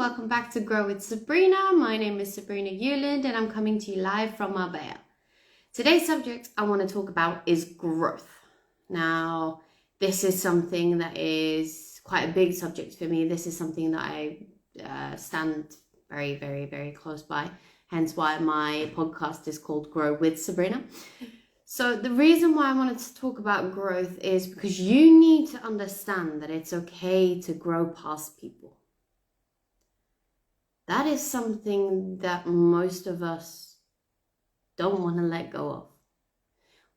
welcome back to Grow with Sabrina. My name is Sabrina Euland and I'm coming to you live from Marbella. Today's subject I want to talk about is growth. Now, this is something that is quite a big subject for me. This is something that I stand very, very, very close by, hence why my podcast is called Grow with Sabrina. So the reason why I wanted to talk about growth is because you need to understand that it's okay to grow past people. That is something that most of us don't want to let go of.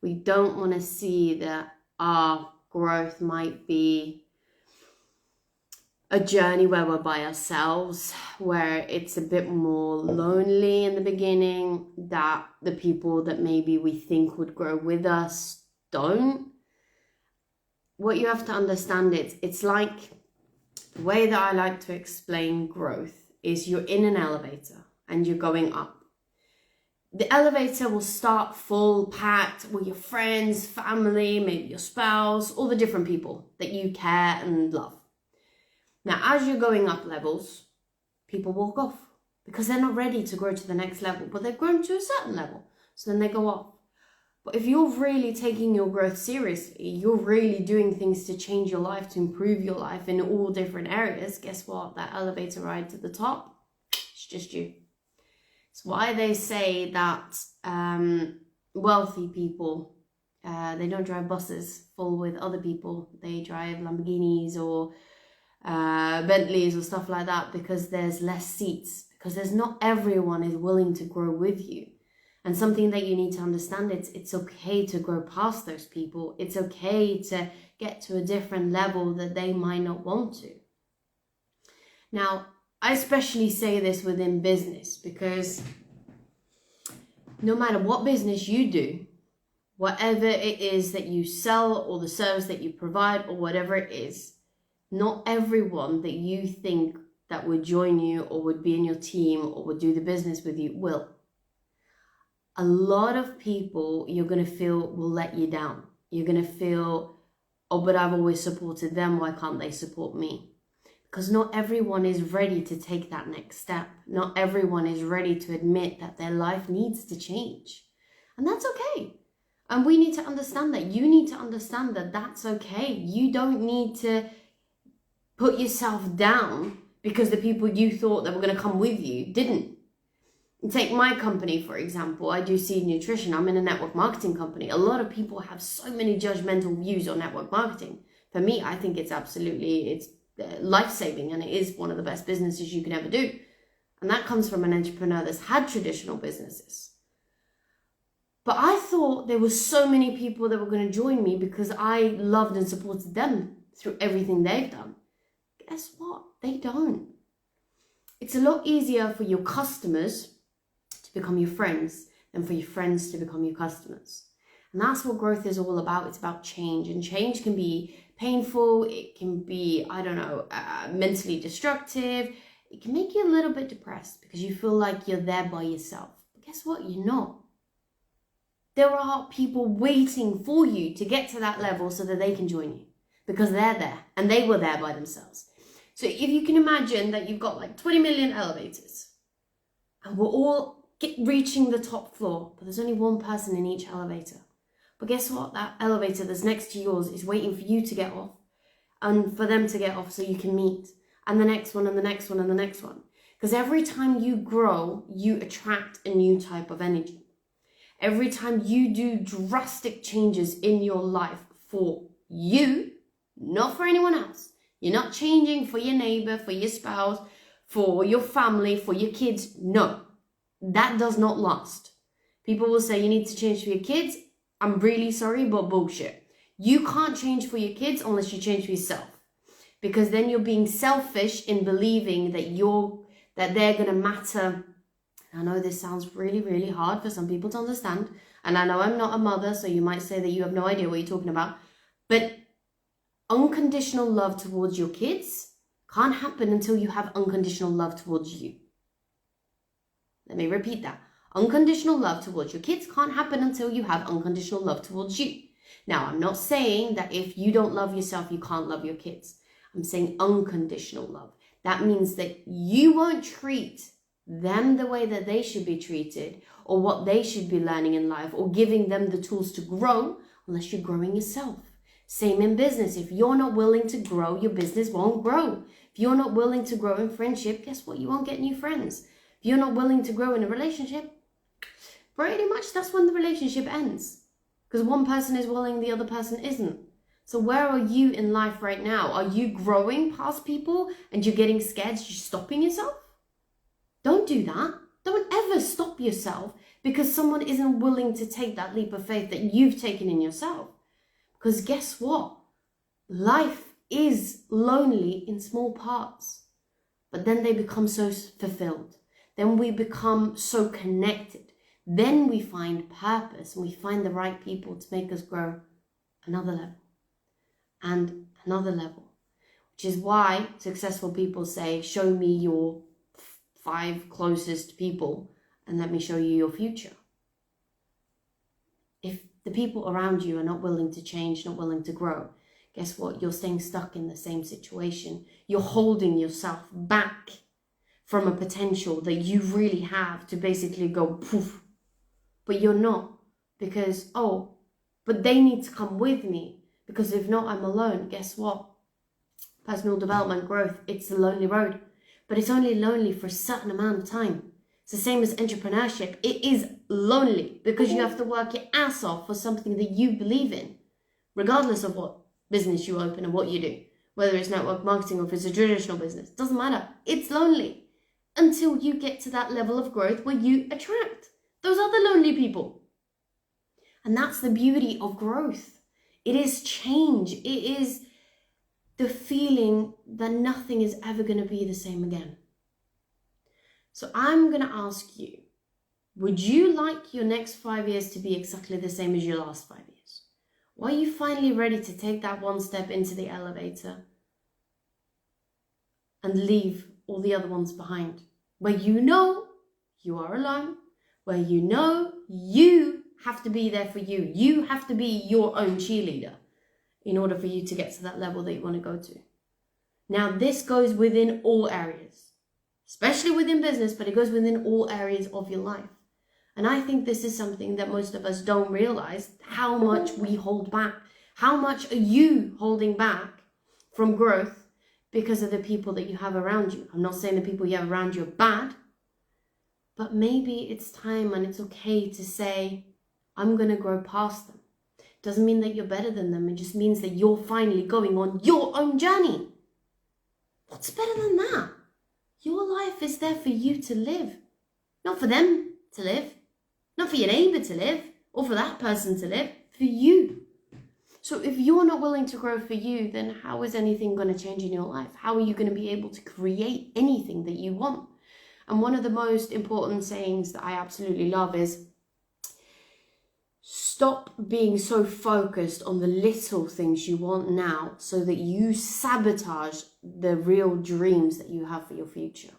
We don't want to see that our growth might be a journey where we're by ourselves, where it's a bit more lonely in the beginning, that the people that maybe we think would grow with us don't. What you have to understand is, it's like, the way that I like to explain growth is you're in an elevator and you're going up. The elevator will start full, packed with your friends, family, maybe your spouse, all the different people that you care and love. Now, as you're going up levels, people walk off because they're not ready to grow to the next level, but they've grown to a certain level. So then they go off. But if you're really taking your growth seriously, you're really doing things to change your life, to improve your life in all different areas, guess what? That elevator ride to the top, it's just you. It's why they say that wealthy people, they don't drive buses full with other people. They drive Lamborghinis or Bentleys or stuff like that, because there's less seats, because there's not everyone is willing to grow with you. And something that you need to understand, it's okay to grow past those people. It's okay to get to a different level that they might not want to. Now, I especially say this within business, because no matter what business you do, whatever it is that you sell or the service that you provide or whatever it is, not everyone that you think that would join you or would be in your team or would do the business with you will. A lot of people you're going to feel will let you down. You're going to feel, oh, but I've always supported them. Why can't they support me? Because not everyone is ready to take that next step. Not everyone is ready to admit that their life needs to change. And that's okay. And we need to understand that. You need to understand that that's okay. You don't need to put yourself down because the people you thought that were going to come with you didn't. Take my company, for example. I do seed nutrition. I'm in a network marketing company. A lot of people have so many judgmental views on network marketing. For me, I think it's life-saving, and it is one of the best businesses you can ever do. And that comes from an entrepreneur that's had traditional businesses. But I thought there were so many people that were going to join me because I loved and supported them through everything they've done. Guess what? They don't. It's a lot easier for your customers to become your friends than for your friends to become your customers. And that's what growth is all about. It's about change. And change can be painful. It can be, mentally destructive. It can make you a little bit depressed because you feel like you're there by yourself. But guess what? You're not. There are people waiting for you to get to that level so that they can join you, because they're there and they were there by themselves. So if you can imagine that you've got like 20 million elevators and we're all reaching the top floor, but there's only one person in each elevator. But guess what? That elevator that's next to yours is waiting for you to get off and for them to get off so you can meet, and the next one and the next one and the next one. Because every time you grow, you attract a new type of energy. Every time you do drastic changes in your life for you, not for anyone else. You're not changing for your neighbor, for your spouse, for your family, for your kids. No, that does not last. People will say you need to change for your kids. I'm really sorry, but bullshit. You can't change for your kids unless you change for yourself. Because then you're being selfish in believing that they're going to matter. I know this sounds really, really hard for some people to understand. And I know I'm not a mother, so you might say that you have no idea what you're talking about. But unconditional love towards your kids can't happen until you have unconditional love towards you. Let me repeat that. Unconditional love towards your kids can't happen until you have unconditional love towards you. Now, I'm not saying that if you don't love yourself, you can't love your kids. I'm saying unconditional love. That means that you won't treat them the way that they should be treated, or what they should be learning in life, or giving them the tools to grow, unless you're growing yourself. Same in business. If you're not willing to grow, your business won't grow. If you're not willing to grow in friendship, guess what? You won't get new friends. If you're not willing to grow in a relationship, pretty much that's when the relationship ends. Because one person is willing, the other person isn't. So where are you in life right now? Are you growing past people and you're getting scared? You're stopping yourself? Don't do that. Don't ever stop yourself because someone isn't willing to take that leap of faith that you've taken in yourself. Because guess what? Life is lonely in small parts, but then they become so fulfilled. Then we become so connected. Then we find purpose and we find the right people to make us grow another level and another level, which is why successful people say, show me your 5 closest people and let me show you your future. If the people around you are not willing to change, not willing to grow, guess what? You're staying stuck in the same situation. You're holding yourself back from a potential that you really have to basically go poof. But you're not, because, but they need to come with me, because if not, I'm alone. Guess what? Personal development, growth, it's a lonely road, but it's only lonely for a certain amount of time. It's the same as entrepreneurship. It is lonely because you have to work your ass off for something that you believe in, regardless of what business you open and what you do, whether it's network marketing or if it's a traditional business, doesn't matter. It's lonely until you get to that level of growth where you attract those other lonely people. And that's the beauty of growth. It is change. It is the feeling that nothing is ever going to be the same again. So I'm going to ask you, would you like your next 5 years to be exactly the same as your last 5 years? Or are you finally ready to take that one step into the elevator and leave all the other ones behind? Where you know you are alone, where you know you have to be there for you. You have to be your own cheerleader in order for you to get to that level that you want to go to. Now, this goes within all areas, especially within business, but it goes within all areas of your life. And I think this is something that most of us don't realize, how much we hold back. How much are you holding back from growth because of the people that you have around you? I'm not saying the people you have around you are bad, but maybe it's time and it's okay to say, I'm going to grow past them. Doesn't mean that you're better than them. It just means that you're finally going on your own journey. What's better than that? Your life is there for you to live, not for them to live, not for your neighbor to live, or for that person to live, for you. So if you're not willing to grow for you, then how is anything going to change in your life? How are you going to be able to create anything that you want? And one of the most important sayings that I absolutely love is, stop being so focused on the little things you want now so that you sabotage the real dreams that you have for your future.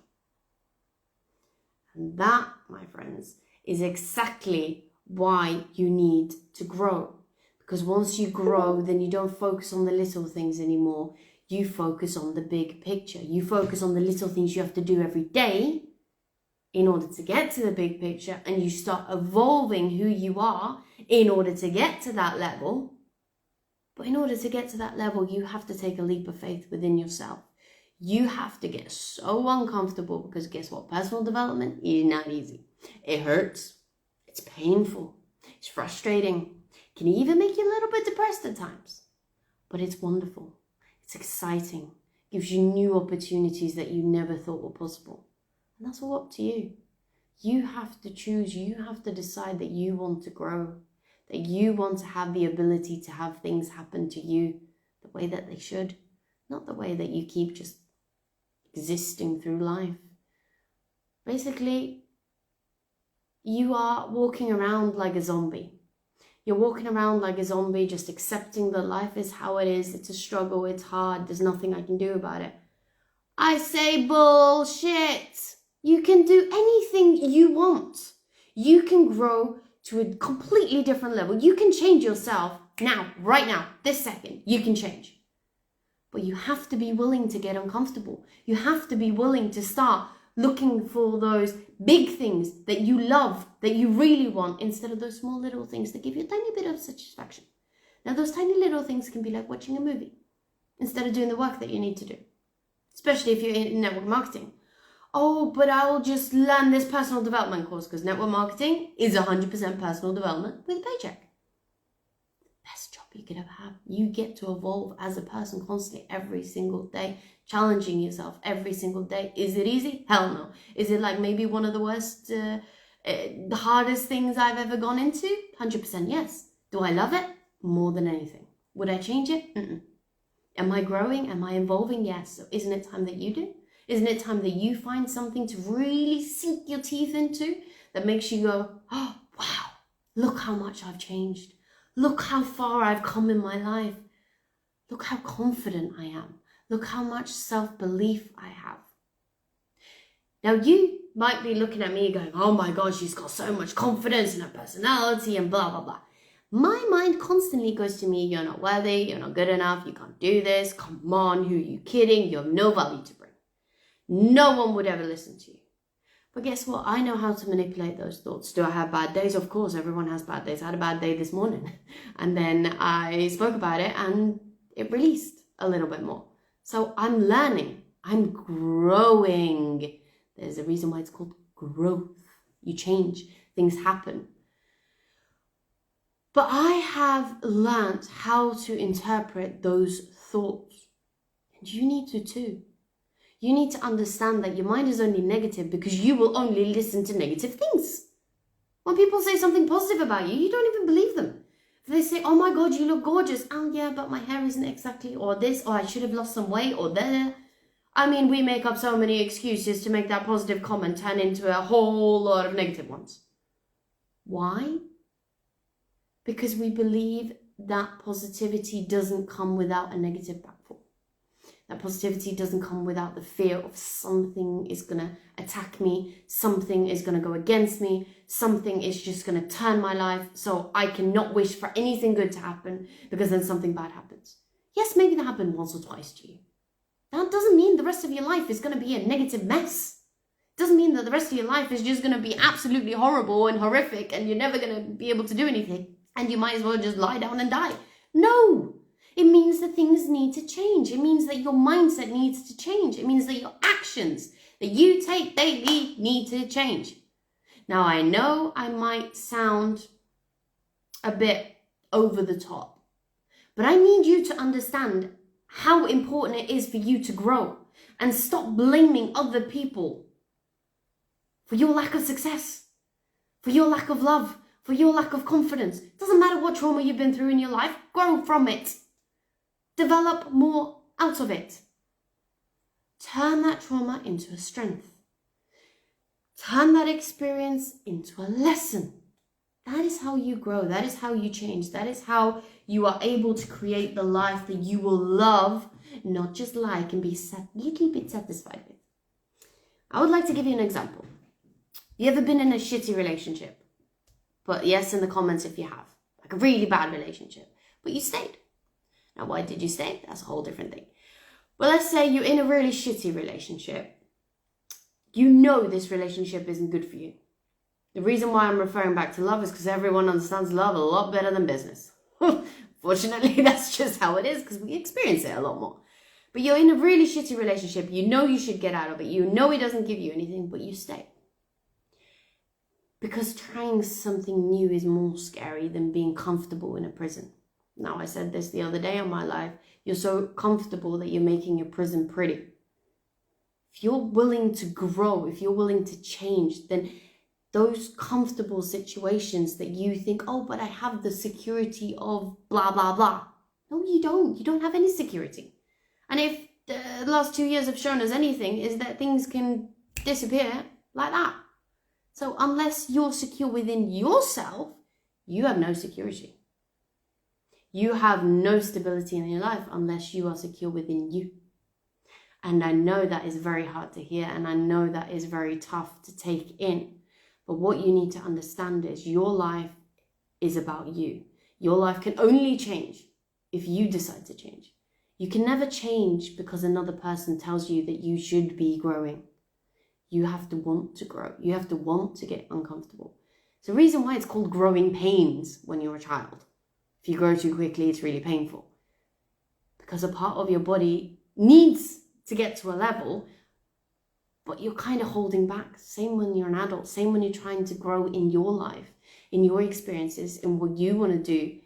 And that, my friends, is exactly why you need to grow. Because once you grow, then you don't focus on the little things anymore. You focus on the big picture. You focus on the little things you have to do every day in order to get to the big picture, and you start evolving who you are in order to get to that level. But in order to get to that level, you have to take a leap of faith within yourself. You have to get so uncomfortable, because guess what? Personal development is not easy. It hurts. It's painful. It's frustrating. It can even make you a little bit depressed at times. But it's wonderful. It's exciting. It gives you new opportunities that you never thought were possible. And that's all up to you. You have to choose. You have to decide that you want to grow, that you want to have the ability to have things happen to you the way that they should, not the way that you keep just existing through life. Basically, you are walking around like a zombie. You're walking around like a zombie, just accepting that life is how it is. It's a struggle. It's hard. There's nothing I can do about it. I say bullshit. You can do anything you want. You can grow to a completely different level. You can change yourself now, right now, this second. You can change. But you have to be willing to get uncomfortable. You have to be willing to start looking for those big things that you love, that you really want, instead of those small little things that give you a tiny bit of satisfaction. Now, those tiny little things can be like watching a movie instead of doing the work that you need to do, especially if you're in network marketing. Oh, but I'll just learn this personal development course, because network marketing is 100% personal development with a paycheck. Best job you could ever have. You get to evolve as a person constantly every single day, challenging yourself every single day. Is it easy? Hell no. Is it like maybe one of the worst, the hardest things I've ever gone into? 100% yes. Do I love it? More than anything. Would I change it? Mm-mm. Am I growing? Am I evolving? Yes. So isn't it time that you do? Isn't it time that you find something to really sink your teeth into that makes you go, oh, wow, look how much I've changed. Look how far I've come in my life. Look how confident I am. Look how much self-belief I have. Now, you might be looking at me going, oh my God, she's got so much confidence in her personality and blah, blah, blah. My mind constantly goes to me, you're not worthy, you're not good enough, you can't do this, come on, who are you kidding? You have no value to bring. No one would ever listen to you. But guess what? I know how to manipulate those thoughts. Do I have bad days? Of course, everyone has bad days. I had a bad day this morning. And then I spoke about it and it released a little bit more. So I'm learning. I'm growing. There's a reason why it's called growth. You change. Things happen. But I have learned how to interpret those thoughts. And you need to too. You need to understand that your mind is only negative because you will only listen to negative things. When people say something positive about you, you don't even believe them. If they say, oh my God, you look gorgeous. Oh yeah, but my hair isn't exactly, or this, or I should have lost some weight, or there. I mean, we make up so many excuses to make that positive comment turn into a whole lot of negative ones. Why? Because we believe that positivity doesn't come without a negative backfall. That positivity doesn't come without the fear of something is going to attack me, something is going to go against me, something is just going to turn my life so I cannot wish for anything good to happen because then something bad happens. Yes, maybe that happened once or twice to you. That doesn't mean the rest of your life is going to be a negative mess. It doesn't mean that the rest of your life is just going to be absolutely horrible and horrific and you're never going to be able to do anything and you might as well just lie down and die. No! It means that things need to change. It means that your mindset needs to change. It means that your actions that you take daily need to change. Now, I know I might sound a bit over the top, but I need you to understand how important it is for you to grow and stop blaming other people for your lack of success, for your lack of love, for your lack of confidence. It doesn't matter what trauma you've been through in your life, grow from it. Develop more out of it. Turn that trauma into a strength. Turn that experience into a lesson. That is how you grow. That is how you change. That is how you are able to create the life that you will love, not just like and be a little bit satisfied with. I would like to give you an example. You ever been in a shitty relationship? But yes, in the comments if you have. Like a really bad relationship. But you stayed. Now, why did you stay? That's a whole different thing. But let's say you're in a really shitty relationship. You know this relationship isn't good for you. The reason why I'm referring back to love is because everyone understands love a lot better than business. Fortunately, that's just how it is because we experience it a lot more. But you're in a really shitty relationship. You know you should get out of it. You know it doesn't give you anything, but you stay. Because trying something new is more scary than being comfortable in a prison. Now, I said this the other day on my live. You're so comfortable that you're making your prison pretty. If you're willing to grow, if you're willing to change, then those comfortable situations that you think, oh, but I have the security of blah, blah, blah. No, you don't. You don't have any security. And if the last 2 years have shown us anything, is that things can disappear like that. So unless you're secure within yourself, you have no security. You have no stability in your life unless you are secure within you. And I know that is very hard to hear and I know that is very tough to take in. But what you need to understand is your life is about you. Your life can only change if you decide to change. You can never change because another person tells you that you should be growing. You have to want to grow. You have to want to get uncomfortable. It's the reason why it's called growing pains when you're a child. If you grow too quickly, it's really painful. Because a part of your body needs to get to a level, but you're kind of holding back. Same when you're an adult. Same when you're trying to grow in your life, in your experiences, in what you want to do,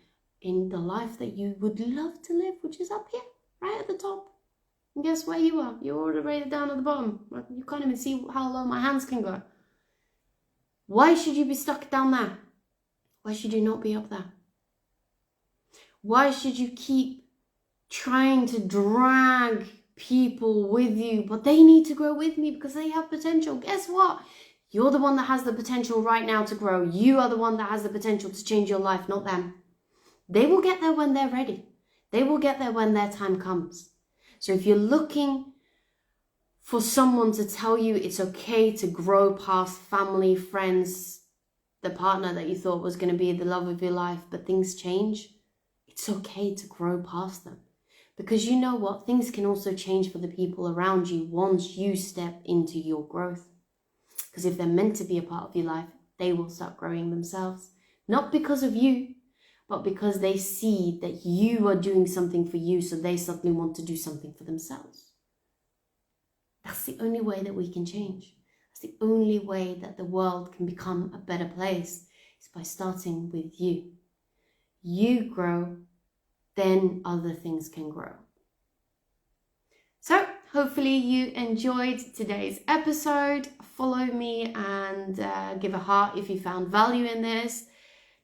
in the life that you would love to live, which is up here, right at the top. And guess where you are? You're already down at the bottom. You can't even see how low my hands can go. Why should you be stuck down there? Why should you not be up there? Why should you keep trying to drag people with you, but they need to grow with me because they have potential? Guess what? You're the one that has the potential right now to grow. You are the one that has the potential to change your life, not them. They will get there when they're ready. They will get there when their time comes. So if you're looking for someone to tell you it's okay to grow past family, friends, the partner that you thought was going to be the love of your life, but things change, it's okay to grow past them. Because you know what? Things can also change for the people around you once you step into your growth. Because if they're meant to be a part of your life, they will start growing themselves. Not because of you, but because they see that you are doing something for you, so they suddenly want to do something for themselves. That's the only way that we can change. That's the only way that the world can become a better place, is by starting with you. You grow, then other things can grow. So, hopefully you enjoyed today's episode. Follow me and give a heart if you found value in this.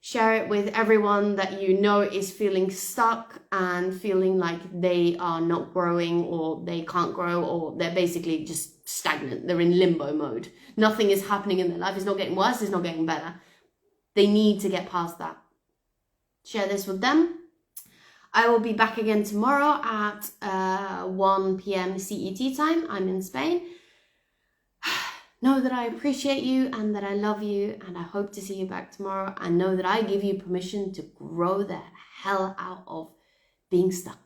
Share it with everyone that you know is feeling stuck and feeling like they are not growing, or they can't grow, or they're basically just stagnant. They're in limbo mode. Nothing is happening in their life. It's not getting worse. It's not getting better. They need to get past that. Share this with them. I will be back again tomorrow at 1 p.m. CET time. I'm in Spain. Know that I appreciate you and that I love you, and I hope to see you back tomorrow, and know that I give you permission to grow the hell out of being stuck.